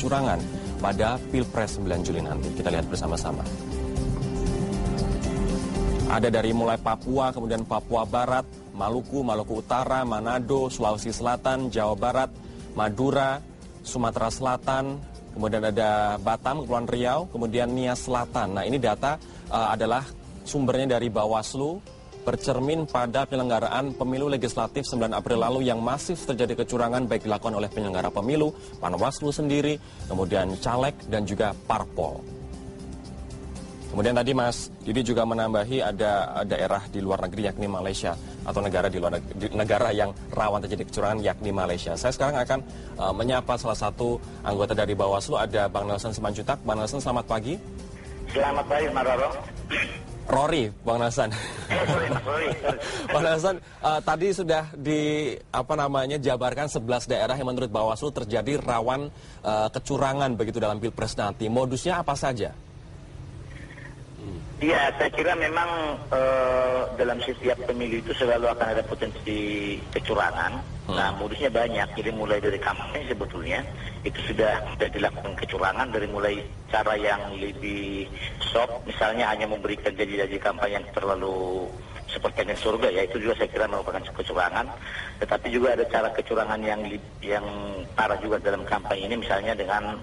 kecurangan pada Pilpres 9 Juli nanti. Kita lihat bersama-sama. Ada dari mulai Papua, kemudian Papua Barat, Maluku, Maluku Utara, Manado, Sulawesi Selatan, Jawa Barat, Madura, Sumatera Selatan, kemudian ada Batam, Kepulauan Riau, kemudian Nias Selatan. Nah, ini data adalah sumbernya dari Bawaslu, bercermin pada penyelenggaraan pemilu legislatif 9 April lalu yang masif terjadi kecurangan baik dilakukan oleh penyelenggara pemilu, Panwaslu sendiri, kemudian caleg dan juga parpol. Kemudian tadi Mas Didi juga menambahi ada daerah di luar negeri yakni Malaysia atau negara di luar negeri, negara yang rawan terjadi kecurangan yakni Malaysia. Saya sekarang akan menyapa salah satu anggota dari Bawaslu, ada Bang Nelson Simanjuntak. Bang Nelson, selamat pagi. Selamat pagi, Mas Rory, Bang Nelson. Bang Nelson, tadi sudah jabarkan 11 daerah yang menurut Bawaslu terjadi rawan kecurangan begitu dalam Pilpres nanti. Modusnya apa saja? Iya, saya kira memang dalam setiap pemilu itu selalu akan ada potensi kecurangan. Nah, modusnya banyak. Jadi mulai dari kampanye sebetulnya itu sudah dilakukan kecurangan, dari mulai cara yang lebih soft, misalnya hanya memberikan janji-janji kampanye yang terlalu seperti yang surga, ya itu juga saya kira merupakan kecurangan. Tetapi juga ada cara kecurangan yang parah juga dalam kampanye ini, misalnya dengan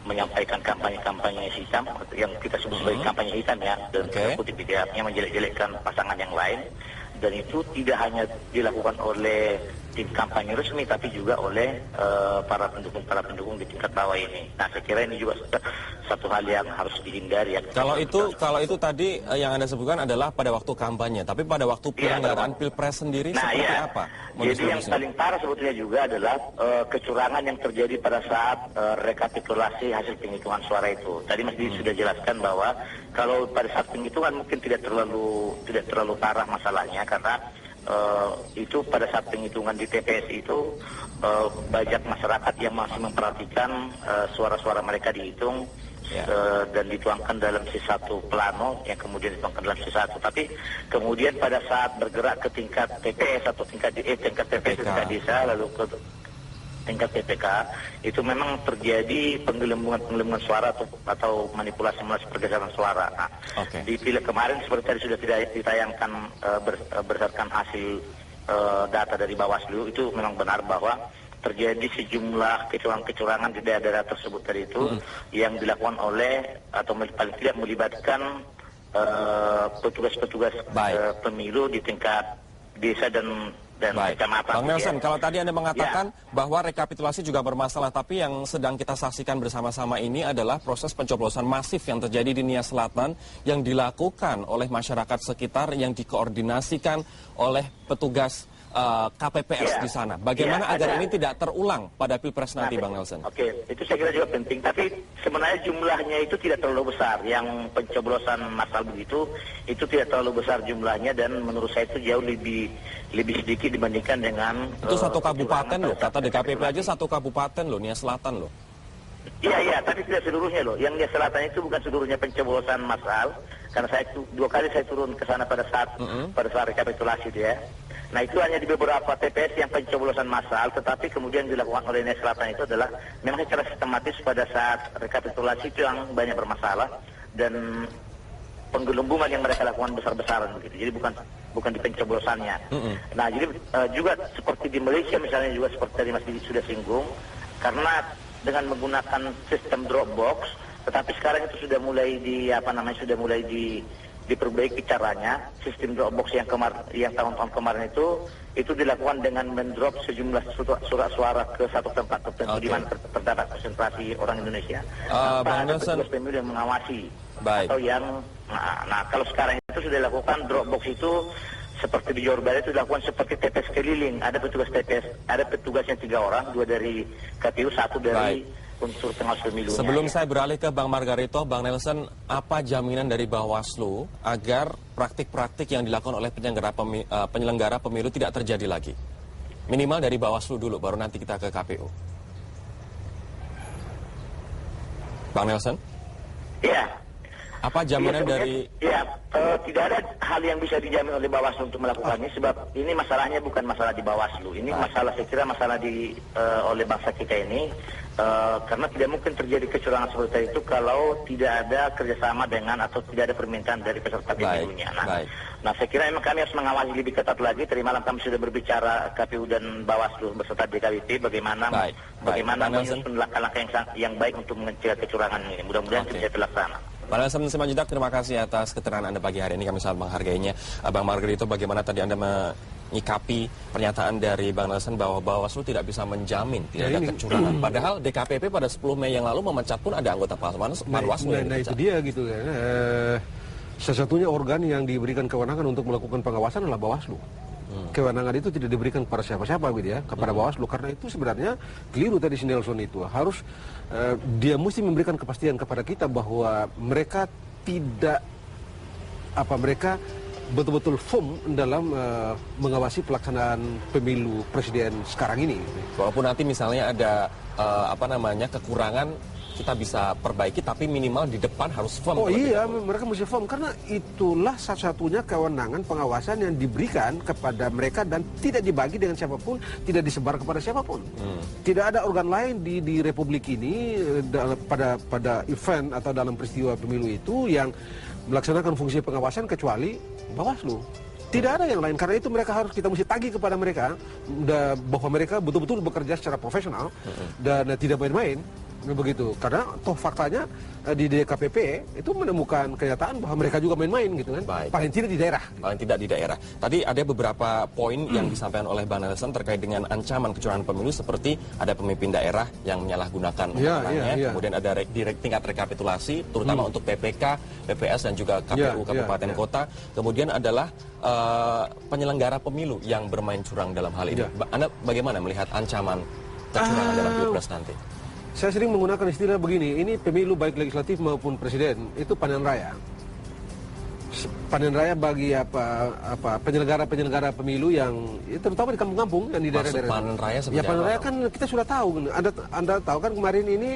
menyampaikan kampanye hitam yang kita sebut sebagai kampanye hitam ya, dan kutip idealnya menjelek-jelekkan pasangan yang lain, dan itu tidak hanya dilakukan oleh tim kampanye resmi tapi juga oleh para pendukung di tingkat bawah ini. Nah, saya kira ini juga satu hal yang harus dihindari ya. Kalau itu tadi yang Anda sebutkan adalah pada waktu kampanye, tapi pada waktu penyelenggaraan Pilpres sendiri seperti apa? Jadi yang paling parah sebetulnya juga adalah kecurangan yang terjadi pada saat rekapitulasi hasil penghitungan suara itu. Tadi Mas Didi sudah jelaskan bahwa kalau pada saat penghitungan mungkin tidak terlalu parah masalahnya, karena itu pada saat penghitungan di TPS itu banyak masyarakat yang masih memperhatikan suara-suara mereka dihitung dan dituangkan dalam C1 plano yang kemudian dituangkan dalam C1. Tapi kemudian pada saat bergerak ke tingkat TPS atau tingkat TPS tingkat desa lalu ke tingkat TPK, itu memang terjadi penggelembungan suara atau manipulasi pergeseran suara. Nah, di pilek kemarin seperti tadi sudah tidak ditayangkan berdasarkan hasil data dari Bawaslu, itu memang benar bahwa terjadi sejumlah kecurangan di daerah-daerah tersebut tadi itu yang dilakukan oleh atau paling tidak melibatkan petugas-petugas pemilu di tingkat desa dan kecamatan. Bang Nelson, kalau tadi Anda mengatakan bahwa rekapitulasi juga bermasalah, tapi yang sedang kita saksikan bersama-sama ini adalah proses pencoblosan masif yang terjadi di Nias Selatan yang dilakukan oleh masyarakat sekitar yang dikoordinasikan oleh petugas KPPS di sana. Bagaimana agar ini tidak terulang pada Pilpres nanti, Bang Nelson? Oke, itu saya kira juga penting. Tapi sebenarnya jumlahnya itu tidak terlalu besar. Yang pencoblosan massal begitu, itu tidak terlalu besar jumlahnya, dan menurut saya itu jauh lebih sedikit dibandingkan dengan... Itu satu kabupaten loh, kata DKPP aja satu kabupaten loh, Nias Selatan loh. Iya, tapi tidak seluruhnya loh. Yang Nias Selatan itu bukan seluruhnya pencoblosan massal, karena saya 2 kali saya turun ke sana pada saat rekapitulasi itu ya. Nah, itu hanya di beberapa TPS yang pencoblosan massal, tetapi kemudian dilakukan oleh Nias Selatan itu adalah memang secara sistematis pada saat rekapitulasi itu yang banyak bermasalah, dan penggelembungan yang mereka lakukan besar-besaran begitu. Jadi bukan di pencoblosannya. Nah, jadi juga seperti di Malaysia misalnya, juga seperti tadi Mas Didi sudah singgung, karena dengan menggunakan sistem Dropbox, tetapi sekarang itu sudah mulai diperbaiki caranya. Sistem Dropbox yang tahun-tahun kemarin itu dilakukan dengan mendrop sejumlah surat suara ke satu tempat tertentu di mana terdapat konsentrasi orang Indonesia. Bang Nelson, petugas pemilu yang mengawasi. Atau yang kalau sekarang itu sudah dilakukan Dropbox itu seperti di Jawa Barat itu dilakukan seperti TPS keliling. Ada petugas TPS, ada petugasnya 3 orang, 2 dari KPU, 1 dari unsur pengawas pemilu. Sebelum saya beralih ke Bang Margarito, Bang Nelson, apa jaminan dari Bawaslu agar praktik-praktik yang dilakukan oleh penyelenggara pemilu tidak terjadi lagi? Minimal dari Bawaslu dulu, baru nanti kita ke KPU. Bang Nelson? Iya. Apa jaminan dari... Ya, tidak ada hal yang bisa dijamin oleh Bawaslu untuk melakukannya, sebab ini masalahnya bukan masalah di Bawaslu. Ini masalah, saya kira masalah oleh bangsa kita ini, karena tidak mungkin terjadi kecurangan seperti itu kalau tidak ada kerjasama dengan atau tidak ada permintaan dari peserta pemilunya. Nah, saya kira memang kami harus mengawasi lebih ketat lagi. Tadi malam kami sudah berbicara KPU dan Bawaslu beserta DKWP bagaimana menyusun langkah-langkah yang baik untuk mencegah kecurangan ini. Mudah-mudahan bisa terlaksana. Pak Nelson Simanjuntak, terima kasih atas keterangan Anda pagi hari ini, kami sangat menghargainya. Bang Margarito, bagaimana tadi Anda menyikapi pernyataan dari Bang Nelson bahwa Bawaslu tidak bisa menjamin tidak ada kecurangan. Padahal DKPP pada 10 Mei yang lalu memecat pun ada anggota Panwaslu yang Nah itu dia gitu kan. Satu-satunya organ yang diberikan kewenangan untuk melakukan pengawasan adalah Bawaslu. Kewenangan itu tidak diberikan kepada siapa-siapa gitu ya, kepada Bawaslu. Karena itu sebenarnya keliru tadi si Nelson itu. Harus dia mesti memberikan kepastian kepada kita bahwa mereka tidak mereka betul-betul firm dalam mengawasi pelaksanaan pemilu presiden sekarang ini. Walaupun nanti misalnya ada kekurangan, kita bisa perbaiki, tapi minimal di depan harus firm. Oh iya, mereka mesti firm karena itulah satu-satunya kewenangan pengawasan yang diberikan kepada mereka dan tidak dibagi dengan siapapun, tidak disebar kepada siapapun. Tidak ada organ lain di Republik ini pada event atau dalam peristiwa pemilu itu yang melaksanakan fungsi pengawasan kecuali Bawaslu. Tidak ada yang lain, karena itu kita mesti tagih kepada mereka bahwa mereka betul-betul bekerja secara profesional dan tidak main-main. Begitu, karena toh faktanya di DKPP itu menemukan kenyataan bahwa mereka juga main-main gitu kan. Paling tidak di daerah. Paling tidak di daerah. Tadi ada beberapa poin yang disampaikan oleh Bang Nelson terkait dengan ancaman kecurangan pemilu, seperti ada pemimpin daerah yang menyalahgunakan wewenangnya, kemudian ada tingkat rekapitulasi terutama untuk PPK, PPS dan juga KPU kabupaten kota. Kemudian adalah penyelenggara pemilu yang bermain curang dalam hal ini. Anda bagaimana melihat ancaman kecurangan dalam Pilpres nanti? Saya sering menggunakan istilah begini, ini pemilu baik legislatif maupun presiden, itu panen raya. Panen raya bagi penyelenggara pemilu yang terutama di kampung-kampung yang di daerah-daerah. Panen raya seperti panen raya kan kita sudah tahu. Anda tahu kan kemarin ini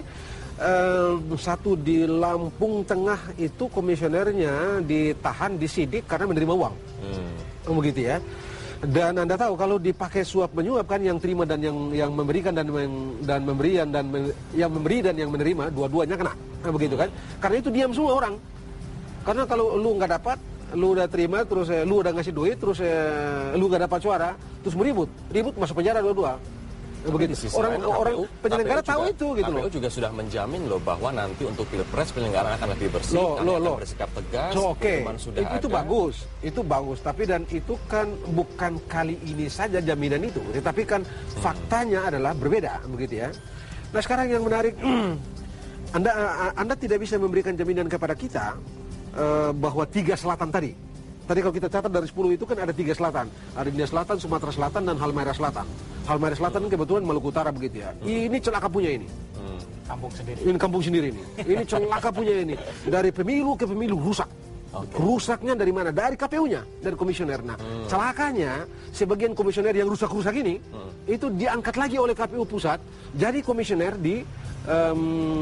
satu di Lampung Tengah itu komisionernya ditahan, disidik karena menerima uang. Begitu ya. Dan Anda tahu kalau dipakai suap menyuap kan, yang terima dan yang memberikan dan memberian dan yang memberi dan yang menerima dua-duanya kena, begitu kan? Karena itu diam semua orang. Karena kalau lu nggak dapat, lu udah terima, terus lu udah ngasih duit, terus lu nggak dapat suara, terus ribut masuk penjara dua-dua. Begitu. Orang penyelenggara tahu itu gitu loh. KPU juga sudah menjamin loh bahwa nanti untuk Pilpres penyelenggaraan akan lebih bersih, akan bersikap tegas. Itu bagus. Tapi dan itu kan bukan kali ini saja jaminan itu, tetapi kan faktanya adalah berbeda, begitu ya. Nah sekarang yang menarik, Anda tidak bisa memberikan jaminan kepada kita bahwa 3 selatan tadi. Tadi kalau kita catat dari 10 itu kan ada 3 selatan. Ada India Selatan, Sumatera Selatan, dan Halmahera Selatan. Halmahera Selatan kebetulan Maluku Utara begitu ya. Ini celaka punya ini. Kampung sendiri. Ini kampung sendiri ini. Ini celaka punya ini. Dari pemilu ke pemilu rusak. Rusaknya dari mana? Dari KPU-nya, dari komisioner. Nah, celakanya sebagian komisioner yang rusak-rusak ini itu diangkat lagi oleh KPU pusat jadi komisioner di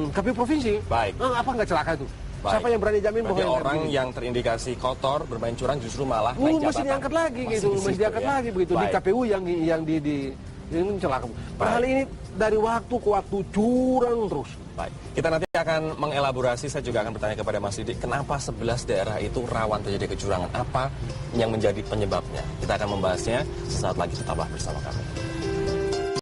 KPU provinsi. Apa nggak celaka itu? Siapa yang berani jamin bahwa orang yang terindikasi kotor, bermain curang justru malah naik jabatan? Mesti diangkat lagi gitu, mesti diangkat lagi begitu. Di KPU yang ini celaka. Padahal ini dari waktu ke waktu curang terus. Baik, kita nanti akan mengelaborasi. Saya juga akan bertanya kepada Mas Didi, kenapa 11 daerah itu rawan terjadi kecurangan? Apa yang menjadi penyebabnya? Kita akan membahasnya sesaat lagi, tetaplah bersama kami.